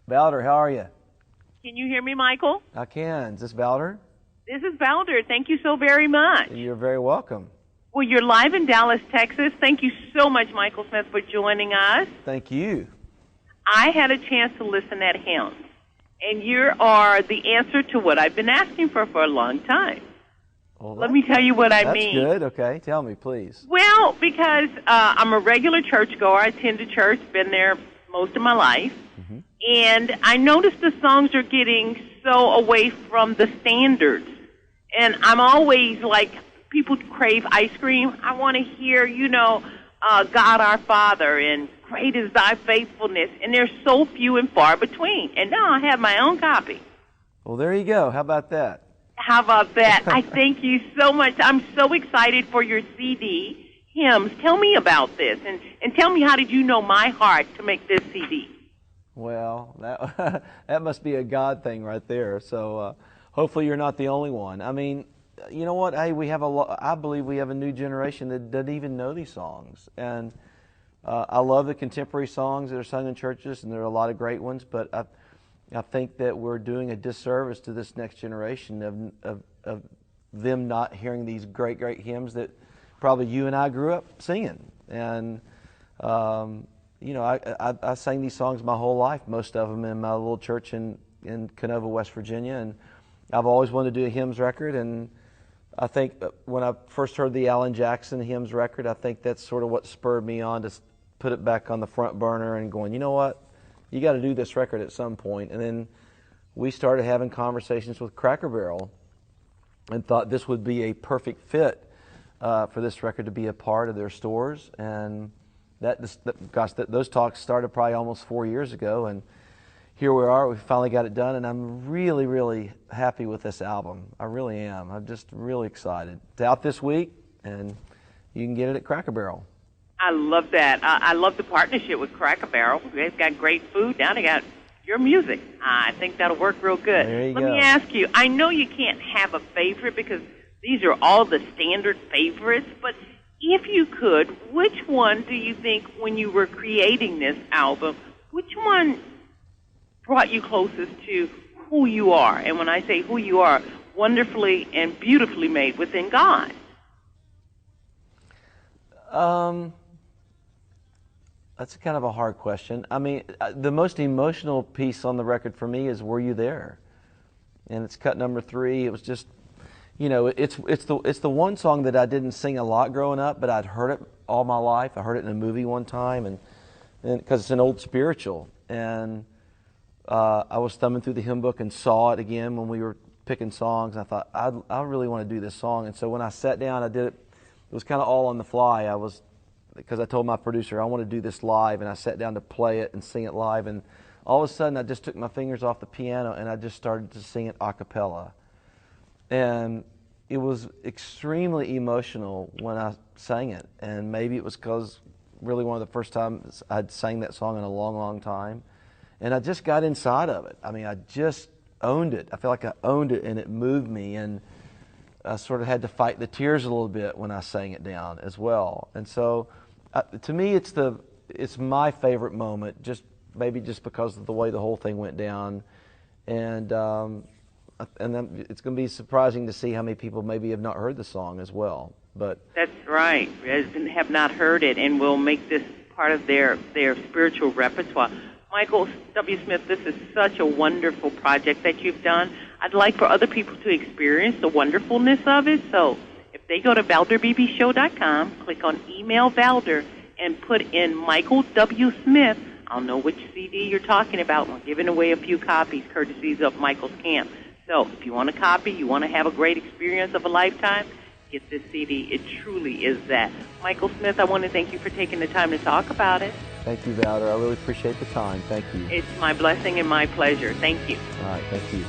Valder, how are you? Can you hear me, Michael? I can. Is this Valder? This is Valder. Thank you so very much. You're very welcome. Well, you're live in Dallas, Texas. Thank you so much, Michael Smith, for joining us. Thank you. I had a chance to listen at Hyms, and you are the answer to what I've been asking for a long time. Well, let me tell you what I mean. That's good. Okay. Tell me, please. Well, because I'm a regular churchgoer. I attend a church, been there most of my life. Mm-hmm. And I noticed the songs are getting so away from the standards. And I'm always like, people crave ice cream. I want to hear, God our Father and great is thy faithfulness. And they're so few and far between. And now I have my own copy. Well, there you go. How about that? How about that? I thank you so much. I'm so excited for your CD, Hyms. Tell me about this, and tell me, how did you know my heart to make this CD? Well, that must be a God thing right there. So hopefully you're not the only one. I mean, you know what? Hey, I believe we have a new generation that doesn't even know these songs. And I love the contemporary songs that are sung in churches, and there are a lot of great ones, but I think that we're doing a disservice to this next generation of them not hearing these great, great hymns that probably you and I grew up singing. And, I sang these songs my whole life, most of them in my little church in Canova, West Virginia. And I've always wanted to do a hymns record. And I think when I first heard the Alan Jackson hymns record, I think that's sort of what spurred me on to put it back on the front burner and going, you know what? You got to do this record at some point. And then we started having conversations with Cracker Barrel and thought this would be a perfect fit for this record to be a part of their stores. And those talks started probably almost 4 years ago. And here we are. We finally got it done. And I'm really, really happy with this album. I really am. I'm just really excited. It's out this week, and you can get it at Cracker Barrel. I love that. I love the partnership with Cracker Barrel. They've got great food. Now they got your music. I think that'll work real good. Let me ask you, I know you can't have a favorite because these are all the standard favorites, but if you could, which one do you think, when you were creating this album, which one brought you closest to who you are? And when I say who you are, wonderfully and beautifully made within God. That's kind of a hard question. I mean, the most emotional piece on the record for me is "Were You There?" And it's cut number 3. It was just, it's the one song that I didn't sing a lot growing up, but I'd heard it all my life. I heard it in a movie one time, and because it's an old spiritual. And I was thumbing through the hymn book and saw it again when we were picking songs. And I thought, I really want to do this song. And so when I sat down, I did it. It was kind of all on the fly. Because I told my producer, I want to do this live, and I sat down to play it and sing it live, and all of a sudden I just took my fingers off the piano and I just started to sing it a cappella. And it was extremely emotional when I sang it, and maybe it was because really one of the first times I'd sang that song in a long, long time, and I just got inside of it. I mean, I just owned it. I felt like I owned it, and it moved me, and I sort of had to fight the tears a little bit when I sang it down as well. And so to me, it's my favorite moment, maybe just because of the way the whole thing went down. And then it's going to be surprising to see how many people maybe have not heard the song as well. But that's right. Have not heard it, and will make this part of their spiritual repertoire. Michael W. Smith, this is such a wonderful project that you've done. I'd like for other people to experience the wonderfulness of it. So if they go to ValderBBShow.com, click on Email Valder, and put in Michael W. Smith, I'll know which CD you're talking about. We're giving away a few copies, courtesies of Michael's Camp. So if you want a copy, you want to have a great experience of a lifetime, get this CD. It truly is that. Michael Smith, I want to thank you for taking the time to talk about it. Thank you, Valder. I really appreciate the time. Thank you. It's my blessing and my pleasure. Thank you. All right. Thank you.